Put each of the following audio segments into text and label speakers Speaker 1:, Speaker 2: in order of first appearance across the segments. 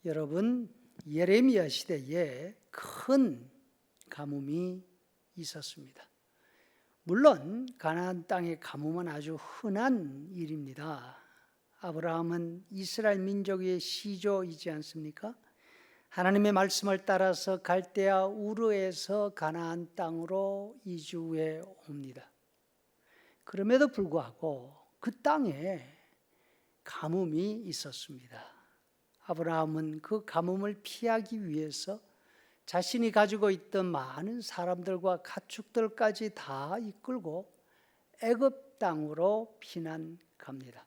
Speaker 1: 여러분, 예레미야 시대에 큰 가뭄이 있었습니다. 물론 가나안 땅의 가뭄은 아주 흔한 일입니다. 아브라함은 이스라엘 민족의 시조이지 않습니까? 하나님의 말씀을 따라서 갈대아 우르에서 가나안 땅으로 이주해 옵니다. 그럼에도 불구하고 그 땅에 가뭄이 있었습니다. 아브라함은 그 가뭄을 피하기 위해서 자신이 가지고 있던 많은 사람들과 가축들까지 다 이끌고 애굽 땅으로 피난 갑니다.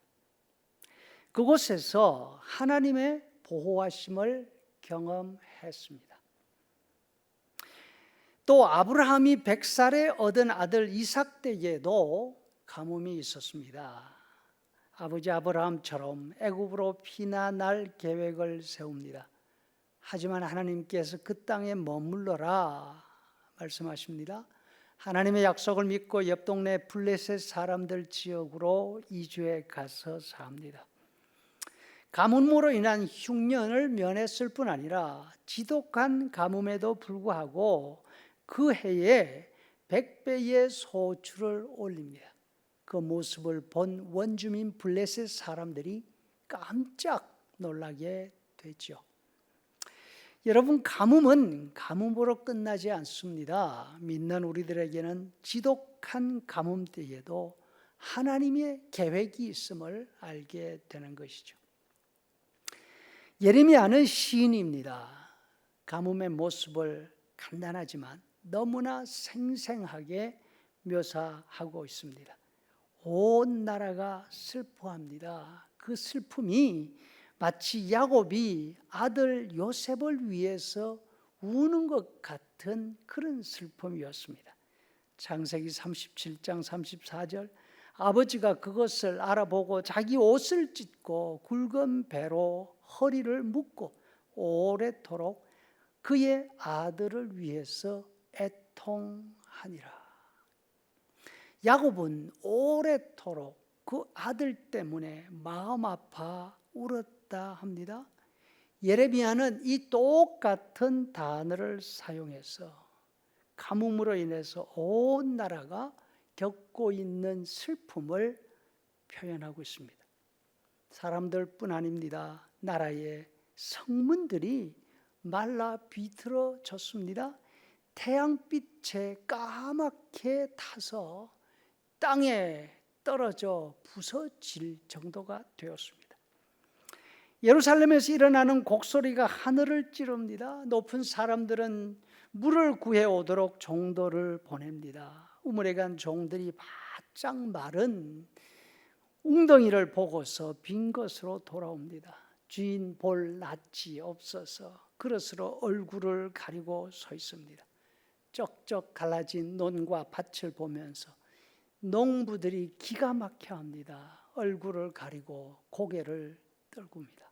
Speaker 1: 그곳에서 하나님의 보호하심을 경험했습니다. 또 아브라함이 100살에 얻은 아들 이삭 때에도 가뭄이 있었습니다. 아버지 아브라함처럼 애굽으로 피난할 계획을 세웁니다. 하지만 하나님께서 그 땅에 머물러라 말씀하십니다. 하나님의 약속을 믿고 옆 동네 블레셋 사람들 지역으로 이주해 가서 삽니다. 가뭄으로 인한 흉년을 면했을 뿐 아니라 지독한 가뭄에도 불구하고 그 해에 100배의 소출을 올립니다. 그 모습을 본 원주민 블레셋 사람들이 깜짝 놀라게 되죠. 여러분, 가뭄은 가뭄으로 끝나지 않습니다. 믿는 우리들에게는 지독한 가뭄 때에도 하나님의 계획이 있음을 알게 되는 것이죠. 예레미야는 시인입니다. 가뭄의 모습을 간단하지만 너무나 생생하게 묘사하고 있습니다. 온 나라가 슬퍼합니다. 그 슬픔이 마치 야곱이 아들 요셉을 위해서 우는 것 같은 그런 슬픔이었습니다. 창세기 37장 34절, 아버지가 그것을 알아보고 자기 옷을 찢고 굵은 배로 허리를 묶고 오래도록 그의 아들을 위해서 애통하니라. 야곱은 오래도록 그 아들 때문에 마음 아파 울었다 합니다. 예레미야는 이 똑같은 단어를 사용해서 가뭄으로 인해서 온 나라가 겪고 있는 슬픔을 표현하고 있습니다. 사람들뿐 아닙니다. 나라의 성문들이 말라 비틀어졌습니다. 태양빛에 까맣게 타서 땅에 떨어져 부서질 정도가 되었습니다. 예루살렘에서 일어나는 곡소리가 하늘을 찌릅니다. 높은 사람들은 물을 구해오도록 종도를 보냅니다. 우물에 간 종들이 바짝 마른 웅덩이를 보고서 빈 것으로 돌아옵니다. 주인 볼 낯이 없어서 그릇으로 얼굴을 가리고 서 있습니다. 쩍쩍 갈라진 논과 밭을 보면서 농부들이 기가 막혀합니다. 얼굴을 가리고 고개를 떨굽니다.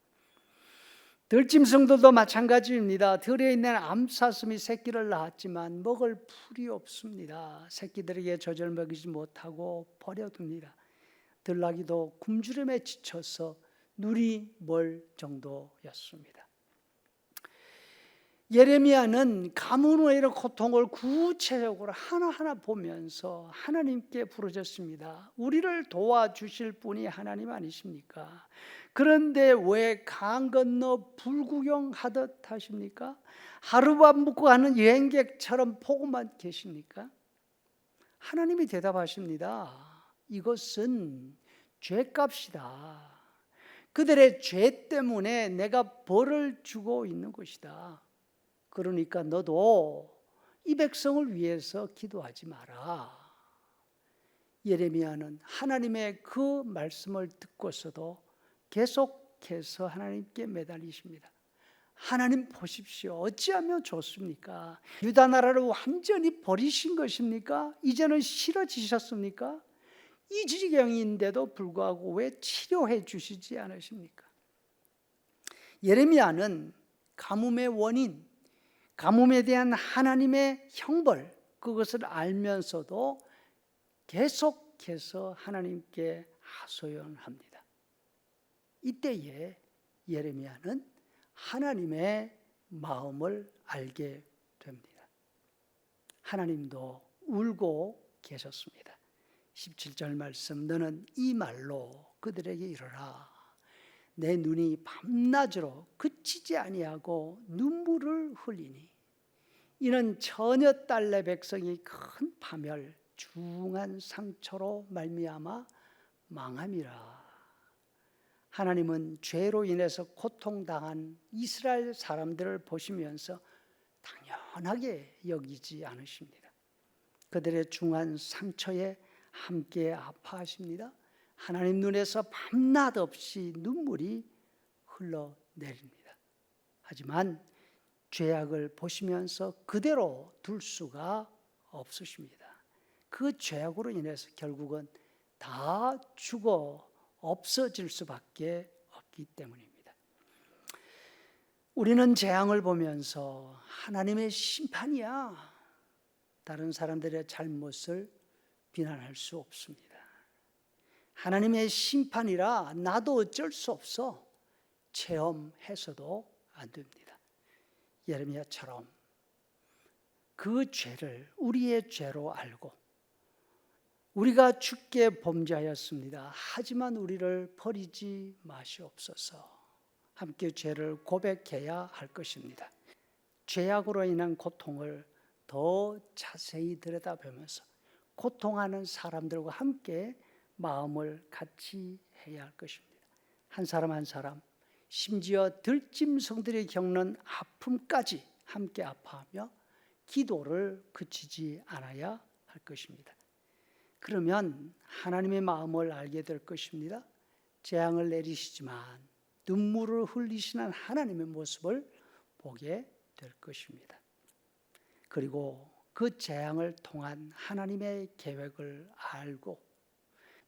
Speaker 1: 들짐승들도 마찬가지입니다. 들에 있는 암사슴이 새끼를 낳았지만 먹을 풀이 없습니다. 새끼들에게 젖을 먹이지 못하고 버려둡니다. 들나귀도 굶주림에 지쳐서 눈이 멀 정도였습니다. 예레미야는 가뭄으로 인한 고통을 구체적으로 하나하나 보면서 하나님께 부르짖습니다. 우리를 도와주실 분이 하나님 아니십니까? 그런데 왜 강 건너 불구경하듯 하십니까? 하루밥 먹고 가는 여행객처럼 보고만 계십니까? 하나님이 대답하십니다. 이것은 죄값이다. 그들의 죄 때문에 내가 벌을 주고 있는 것이다. 그러니까 너도 이 백성을 위해서 기도하지 마라. 예레미야는 하나님의 그 말씀을 듣고서도 계속해서 하나님께 매달리십니다. 하나님 보십시오. 어찌하면 좋습니까? 유다 나라를 완전히 버리신 것입니까? 이제는 싫어지셨습니까? 이 지경인데도 불구하고 왜 치료해 주시지 않으십니까? 예레미야는 가뭄의 원인, 가뭄에 대한 하나님의 형벌, 그것을 알면서도 계속해서 하나님께 하소연합니다. 이때에 예레미야는 하나님의 마음을 알게 됩니다. 하나님도 울고 계셨습니다. 17절 말씀, 너는 이 말로 그들에게 이르라. 내 눈이 밤낮으로 그치지 아니하고 눈물을 흘리니 이는 처녀 딸내 백성이 큰 파멸 중한 상처로 말미암아 망함이라. 하나님은 죄로 인해서 고통당한 이스라엘 사람들을 보시면서 당연하게 여기지 않으십니다. 그들의 중한 상처에 함께 아파하십니다. 하나님 눈에서 밤낮 없이 눈물이 흘러내립니다. 하지만 죄악을 보시면서 그대로 둘 수가 없으십니다. 그 죄악으로 인해서 결국은 다 죽어 없어질 수밖에 없기 때문입니다. 우리는 재앙을 보면서 하나님의 심판이야, 다른 사람들의 잘못을 비난할 수 없습니다. 하나님의 심판이라 나도 어쩔 수 없어 체험해서도 안 됩니다. 예레미야처럼 그 죄를 우리의 죄로 알고 우리가 주께 범죄하였습니다. 하지만 우리를 버리지 마시옵소서. 함께 죄를 고백해야 할 것입니다. 죄악으로 인한 고통을 더 자세히 들여다보면서 고통하는 사람들과 함께 마음을 같이 해야 할 것입니다. 한 사람 한 사람, 심지어 들짐승들이 겪는 아픔까지 함께 아파하며 기도를 그치지 않아야 할 것입니다. 그러면 하나님의 마음을 알게 될 것입니다. 재앙을 내리시지만 눈물을 흘리시는 하나님의 모습을 보게 될 것입니다. 그리고 그 재앙을 통한 하나님의 계획을 알고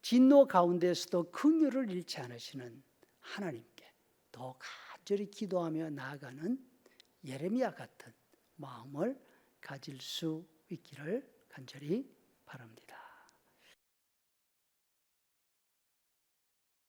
Speaker 1: 진노 가운데서도 긍휼을 잃지 않으시는 하나님께 더 간절히 기도하며 나아가는 예레미야 같은 마음을 가질 수 있기를 간절히 바랍니다.